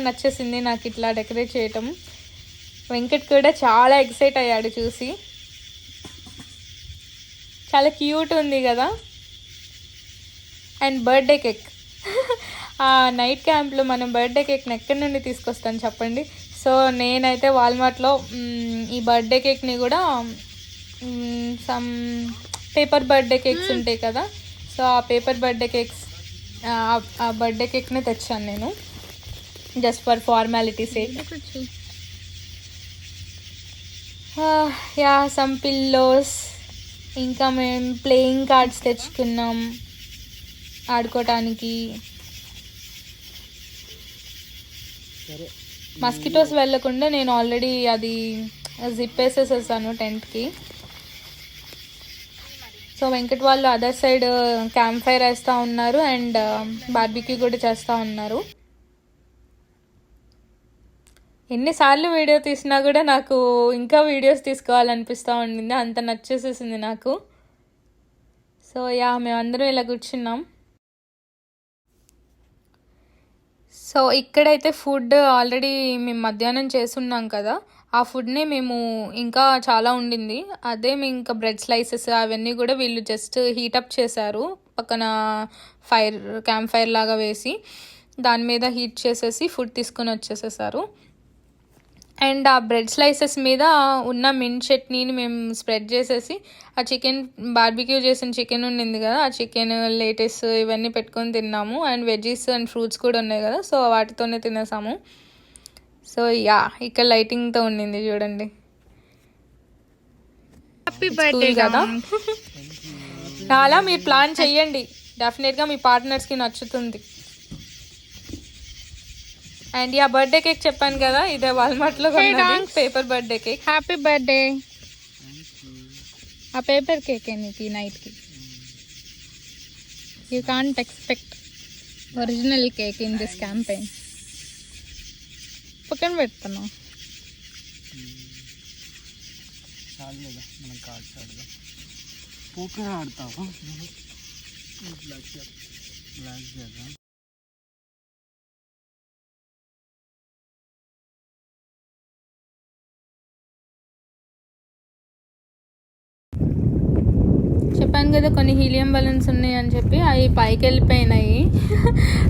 [SPEAKER 1] నచ్చేసింది నాకు ఇట్లా డెకరేట్ చేయటం. వెంకట్ కూడా చాలా ఎక్సైట్ అయ్యాడు చూసి. చాలా క్యూట్ ఉంది కదా. అండ్ బర్త్డే కేక్ ఆ నైట్ క్యాంప్లో మనం బర్త్డే కేక్ని ఎక్కడి నుండి తీసుకొస్తాను చెప్పండి. సో నేనైతే వాల్మార్ట్లో ఈ బర్త్డే కేక్ని కూడా సమ్ పేపర్ బర్త్డే కేక్స్ ఉంటాయి కదా, సో ఆ పేపర్ బర్త్డే కేక్స్ ఆ బర్త్డే కేక్ని తెచ్చాను నేను just for formality sake. Yeah some pillows, ఇంకా మేము ప్లేయింగ్ కార్డ్స్ తెచ్చుకున్నాం ఆడుకోవటానికి. మస్కిటోస్ వెళ్ళకుండా నేను ఆల్రెడీ అది జిప్ వేసేసేసాను టెంట్కి. సో వెంకట్ వాళ్ళు అదర్ సైడ్ క్యాంప్ ఫైర్ వేస్తూ ఉన్నారు అండ్ బార్బిక్యూ కూడా చేస్తూ ఉన్నారు. ఎన్నిసార్లు వీడియో తీసినా కూడా నాకు ఇంకా వీడియోస్ తీసుకోవాలనిపిస్తూ ఉండింది, అంత నచ్చేసేసింది నాకు. సో యా మేమందరం ఇలా కూర్చున్నాం. సో ఇక్కడైతే ఫుడ్ ఆల్రెడీ మేము మధ్యాహ్నం చేసున్నాం కదా, ఆ ఫుడ్ని మేము ఇంకా చాలా ఉండింది, అదే మేము ఇంకా బ్రెడ్ స్లైసెస్ అవన్నీ కూడా వీళ్ళు జస్ట్ హీటప్ చేశారు పక్కన క్యాంప్ ఫైర్ లాగా వేసి దాని మీద హీట్ చేసేసి ఫుడ్ తీసుకొని వచ్చేసేసారు. అండ్ ఆ బ్రెడ్ స్లైసెస్ మీద ఉన్న మింట్ చట్నీని మేము స్ప్రెడ్ చేసేసి ఆ చికెన్ బార్బిక్యూ చేసిన చికెన్ ఉండింది కదా, ఆ చికెన్ లేటెస్ ఇవన్నీ పెట్టుకొని తిన్నాము. అండ్ వెజ్జీస్ అండ్ ఫ్రూట్స్ కూడా ఉన్నాయి కదా, సో వాటితోనే తినేసాము. సో యా ఇక్కడ లైటింగ్తో ఉండింది చూడండి. హ్యాపీ బర్త్డే కదా. అలా మీరు ప్లాన్ చెయ్యండి, డెఫినెట్గా మీ పార్ట్నర్స్కి నచ్చుతుంది. అండ్ యా బర్త్డే కేక్ చెప్పాను కదా, ఇదే వాల్మార్ట్లో కొన్నది paper birthday cake.
[SPEAKER 3] Happy birthday. ఆ పేపర్ కేక్ నీకు నైట్కి. You can't expect original cake in this campaign. పక్కన పెడుతున్నావు.
[SPEAKER 2] పోకర్ ఆడతావా?
[SPEAKER 1] చెప్పాను కదా కొన్ని హీలియం బలూన్స్ ఉన్నాయి అని చెప్పి, అవి పైకి వెళ్ళిపోయినాయి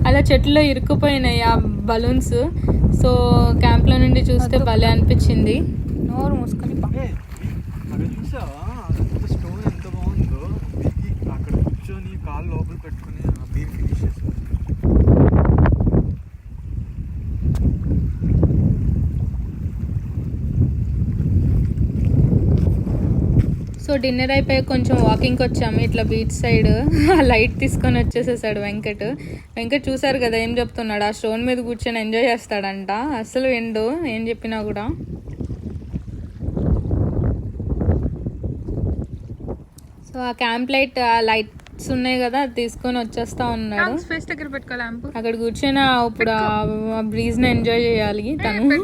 [SPEAKER 1] అలా చెట్టులో ఇరుక్కుపోయినాయి ఆ బలూన్స్. సో క్యాంప్లో నుండి చూస్తే భలే అనిపించింది. నోరు మూసుకొని
[SPEAKER 2] అక్కడ చూసావా స్టోన్ ఎంత బాగుందో, అక్కడ కూర్చొని కాళ్ళు లోపల పెట్టుకుని ఆ బీర్ ఫినిష్ చేస్తుంది.
[SPEAKER 1] సో డిన్నర్ అయిపోయి కొంచెం వాకింగ్కి వచ్చాము ఇట్లా బీచ్ సైడ్. ఆ లైట్ తీసుకొని వచ్చేసేసాడు వెంకట్ చూసారు కదా ఏం చెప్తున్నాడు, ఆ స్టోన్ మీద కూర్చొని ఎంజాయ్ చేస్తాడంట, అసలు ఎండు ఏం చెప్పినా కూడా. సో ఆ క్యాంప్ లైట్ ఆ లైట్స్ ఉన్నాయి కదా అది తీసుకొని వచ్చేస్తా ఉన్నాడు.
[SPEAKER 3] ఫేస్ దగ్గర పెట్టుకో ల్యాంప్.
[SPEAKER 1] అక్కడ కూర్చొని ఇప్పుడు ఆ బ్రీజ్ని ఎంజాయ్ చేయాలి తను.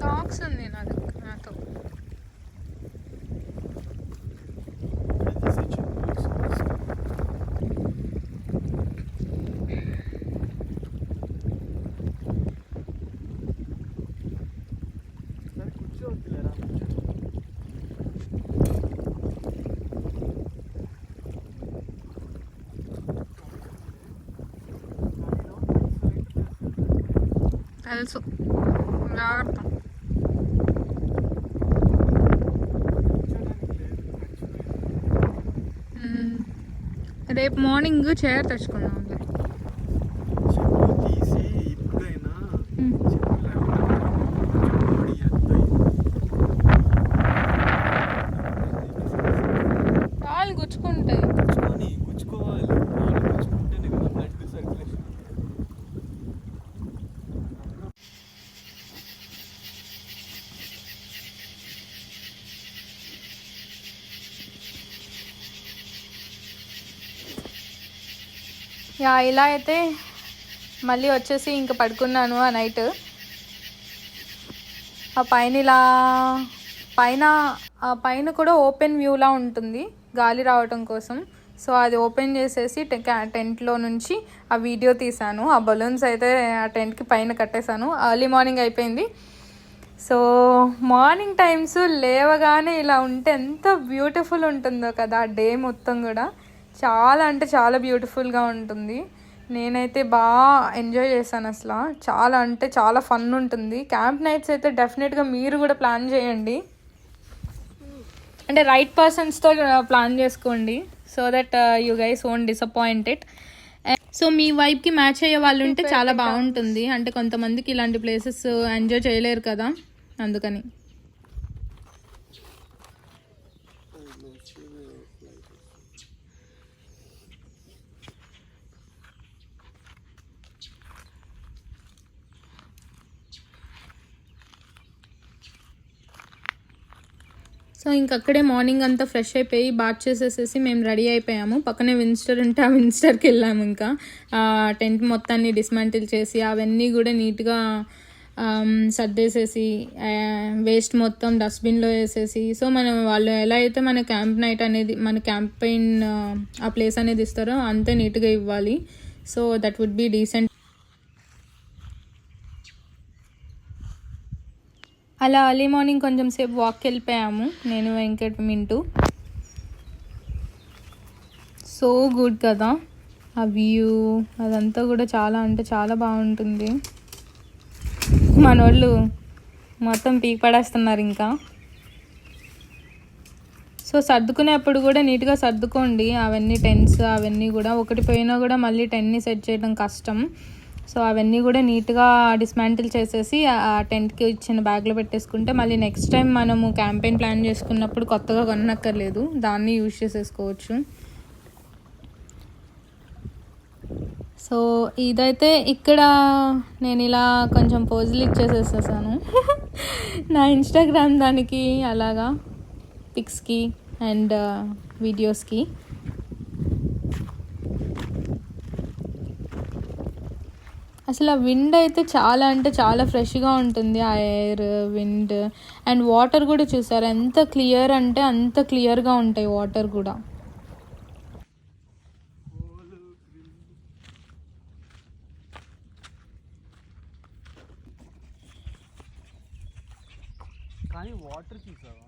[SPEAKER 3] సాక్స్ ఉంది నాతో. తెలుసు, జాగ్రత్త. రేపు మార్నింగ్ చైర్ తెచ్చుకున్నాం.
[SPEAKER 2] తీసి ఇప్పుడైనా
[SPEAKER 1] కాళ్ళు గుచ్చుకుంటాయి.
[SPEAKER 2] గుచ్చుకోవాలి, గుచ్చుకుంటేనే కదా బ్లడ్ సర్క్యులేషన్.
[SPEAKER 1] యా ఇలా అయితే మళ్ళీ వచ్చేసి ఇంకా పడుకున్నాను ఆ నైట్. ఆ పైన ఇలా పైన కూడా ఓపెన్ వ్యూలా ఉంటుంది గాలి రావటం కోసం. సో అది ఓపెన్ చేసేసి టెంట్లో నుంచి ఆ వీడియో తీశాను. ఆ బలూన్స్ అయితే ఆ టెంట్కి పైన కట్టేశాను. ఎర్లీ మార్నింగ్ అయిపోయింది. సో మార్నింగ్ టైమ్స్ లేవగానే ఇలా ఉంటే ఎంత బ్యూటిఫుల్ ఉంటుందో కదా ఆ డే మొత్తం కూడా. చాలా అంటే చాలా బ్యూటిఫుల్గా ఉంటుంది. నేనైతే బాగా ఎంజాయ్ చేశాను అసలు. చాలా అంటే చాలా ఫన్ ఉంటుంది. క్యాంప్ నైట్స్ అయితే డెఫినెట్గా మీరు కూడా ప్లాన్ చేయండి. అంటే రైట్ పర్సన్స్తో ప్లాన్ చేసుకోండి. So that you guys won't disappointed. సో మీ వైబ్కి మ్యాచ్ అయ్యే వాళ్ళు ఉంటే చాలా బాగుంటుంది. అంటే కొంతమందికి ఇలాంటి ప్లేసెస్ ఎంజాయ్ చేయలేరు కదా, అందుకని. సో ఇంకక్కడే మార్నింగ్ అంతా ఫ్రెష్ అయిపోయి బాత్ చేసేసేసి మేము రెడీ అయిపోయాము. పక్కనే విన్స్టర్ ఉంటే ఆ విన్స్టర్కి వెళ్ళాము. ఇంకా టెంట్ మొత్తాన్ని డిస్మాంటిల్ చేసి అవన్నీ కూడా నీట్గా సర్దేసేసి వేస్ట్ మొత్తం డస్ట్బిన్లో వేసేసి, సో మనం వాళ్ళు ఎలా అయితే మన క్యాంప్ నైట్ అనేది మన క్యాంపెయిన్ ఆ ప్లేస్ అనేది ఇస్తారో అంతే నీట్గా ఇవ్వాలి. So that would be decent. అలా ఎర్లీ మార్నింగ్ కొంచెం సేపు వాక్కి వెళ్ళిపోయాము నేను, వెంకట్, మింటూ. సో గుడ్ కదా ఆ వ్యూ, అదంతా కూడా చాలా అంటే చాలా బాగుంటుంది. మన వాళ్ళు మొత్తం పీక్ పడేస్తున్నారు ఇంకా. సో సర్దుకునేప్పుడు కూడా నీట్గా సర్దుకోండి అవన్నీ టెంట్స్ అవన్నీ కూడా. ఒకటి పోయినా కూడా మళ్ళీ టెంట్ని సెట్ చేయడం కష్టం. సో అవన్నీ కూడా నీట్గా డిస్మాంటిల్ చేసేసి ఆ టెంట్కి ఇచ్చిన బ్యాగ్లో పెట్టేసుకుంటే మళ్ళీ నెక్స్ట్ టైం మనము క్యాంపెయిన్ ప్లాన్ చేసుకున్నప్పుడు కొత్తగా కొనక్కర్లేదు, దాన్ని యూజ్ చేసేసుకోవచ్చు. సో ఇదైతే ఇక్కడ నేను ఇలా కొంచెం పోజులు ఇచ్చేసేసేసాను నా ఇన్స్టాగ్రామ్ దానికి, అలాగా పిక్స్కి అండ్ వీడియోస్కి. అసలు ఆ విండ్ అయితే చాలా అంటే చాలా ఫ్రెష్గా ఉంటుంది. ఆ ఎయిర్, విండ్ అండ్ వాటర్ కూడా చూసారు ఎంత క్లియర్ అంటే అంత క్లియర్గా ఉంటాయి వాటర్ కూడా.
[SPEAKER 2] కానీ వాటర్ చూసావా?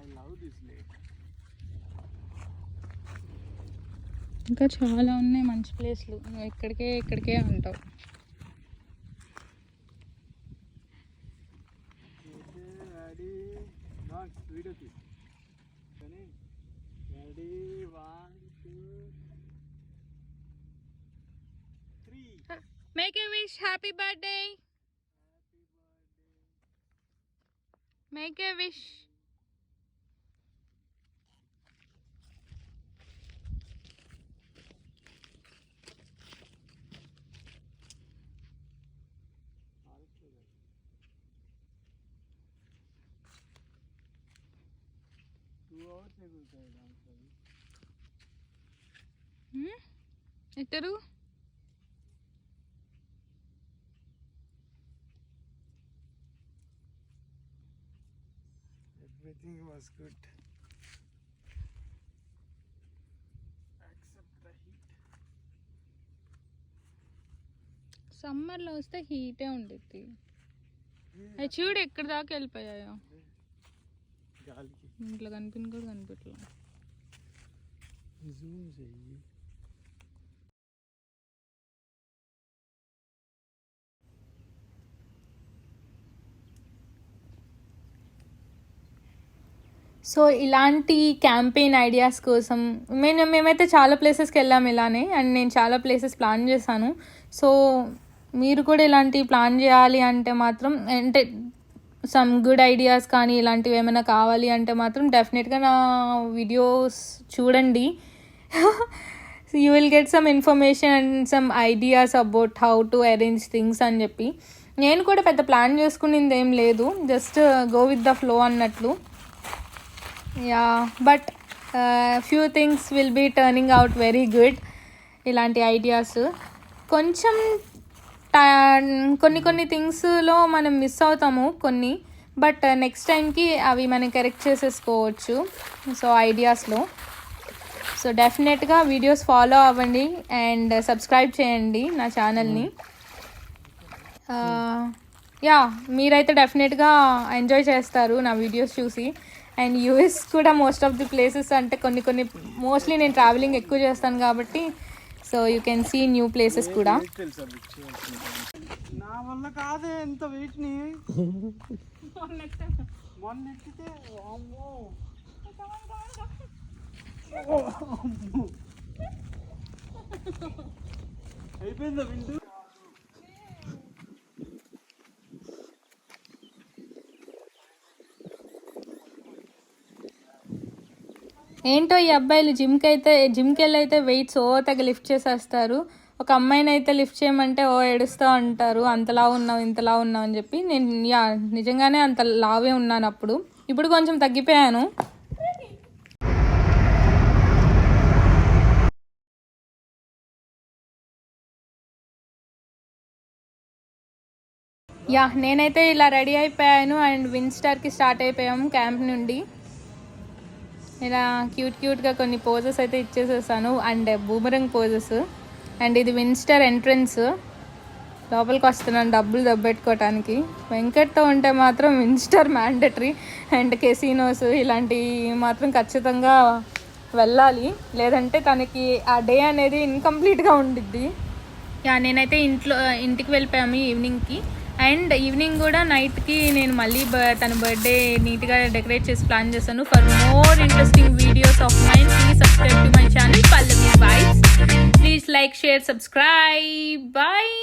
[SPEAKER 2] I love this lake.
[SPEAKER 3] ఇంకా చాలా ఉన్నాయి మంచి ప్లేస్లు, నువ్వు ఇక్కడికే అంటావు. Make a wish. Happy birthday. Make a wish. ఎట్టరు
[SPEAKER 2] Everything was good except the heat.
[SPEAKER 3] సమ్మర్లో వస్తే హీటే ఉండిద్ది. అది చూడు ఎక్కడి దాకా వెళ్ళిపోయాయో,
[SPEAKER 2] గాలికి
[SPEAKER 3] ఇంట్లో కనిపించట్లేదు.
[SPEAKER 2] జూమ్ చెయ్యి.
[SPEAKER 1] సో ఇలాంటి క్యాంపెయిన్ ఐడియాస్ కోసం మేమైతే చాలా ప్లేసెస్కి వెళ్ళాము ఇలానే, అండ్ నేను చాలా ప్లేసెస్ ప్లాన్ చేశాను. సో మీరు కూడా ఇలాంటి ప్లాన్ చేయాలి అంటే మాత్రం, అంటే సమ్ గుడ్ ఐడియాస్ కానీ ఇలాంటివి ఏమైనా కావాలి అంటే మాత్రం డెఫినెట్గా నా వీడియోస్ చూడండి. You will get some information and some ideas about how to arrange things అని చెప్పి. నేను కూడా పెద్ద ప్లాన్ చేసుకునేది ఏం లేదు, just go with the flow అన్నట్లు. Yeah, but few things will be turning out very good. ఇలాంటి ఐడియాస్ కొంచెం కొన్ని థింగ్స్లో మనం మిస్ అవుతాము కొన్ని, బట్ నెక్స్ట్ టైంకి అవి మనం కరెక్ట్ చేసేసుకోవచ్చు. సో ఐడియాస్లో సో డెఫినెట్గా వీడియోస్ ఫాలో అవ్వండి అండ్ సబ్స్క్రైబ్ చేయండి నా ఛానల్ని. యా, మీరైతే డెఫినెట్గా ఎంజాయ్ చేస్తారు నా వీడియోస్ చూసి. అండ్ యూఎస్ కూడా మోస్ట్ ఆఫ్ ది ప్లేసెస్ అంటే కొన్ని మోస్ట్లీ నేను ట్రావెలింగ్ ఎక్కువ చేస్తాను కాబట్టి so you can see new places కూడా.
[SPEAKER 2] నా వల్ల కాదే ఎంత వెయిట్ని మొన్న ఎక్కితే అయిపోయిందా వింటూ.
[SPEAKER 1] ఏంటో ఈ అబ్బాయిలు జిమ్కి వెళ్ళి అయితే వెయిట్స్ తెగ లిఫ్ట్ చేసేస్తారు. ఒక అమ్మాయిని అయితే లిఫ్ట్ చేయమంటే ఏడుస్తూ ఉంటారు, అంతలా ఉన్నావు ఇంతలా ఉన్నావు అని చెప్పి. నేను నిజంగానే అంత లావే ఉన్నాను అప్పుడు, ఇప్పుడు కొంచెం తగ్గిపోయాను. యా, నేనైతే ఇలా రెడీ అయిపోయాను అండ్ విన్స్టార్కి స్టార్ట్ అయిపోయాము క్యాంప్ నుండి. ఇలా క్యూట్గా కొన్ని పోజెస్ అయితే ఇచ్చేసేసాను అండ్ బూమరంగ్ పోజెస్. అండ్ ఇది విన్స్టార్ ఎంట్రన్స్, లోపలికి వస్తున్నాను డబ్బులు దబ్బెట్టుకోవటానికి. వెంకట్తో ఉంటే మాత్రం విన్స్టార్ మ్యాండటరీ అండ్ కెసినోస్ ఇలాంటివి మాత్రం ఖచ్చితంగా వెళ్ళాలి, లేదంటే తనకి ఆ డే అనేది ఇన్కంప్లీట్గా ఉండిద్ది. యా, నేనైతే ఇంటికి వెళ్ళిపోయాము ఈవినింగ్కి. అండ్ ఈవినింగ్ కూడా నైట్కి నేను మళ్ళీ తన బర్త్డే నీట్గా డెకరేట్ చేసి ప్లాన్ చేశాను. For more interesting videos of mine please subscribe to my channel Pallavi vibes. Please like, share, subscribe. Bye.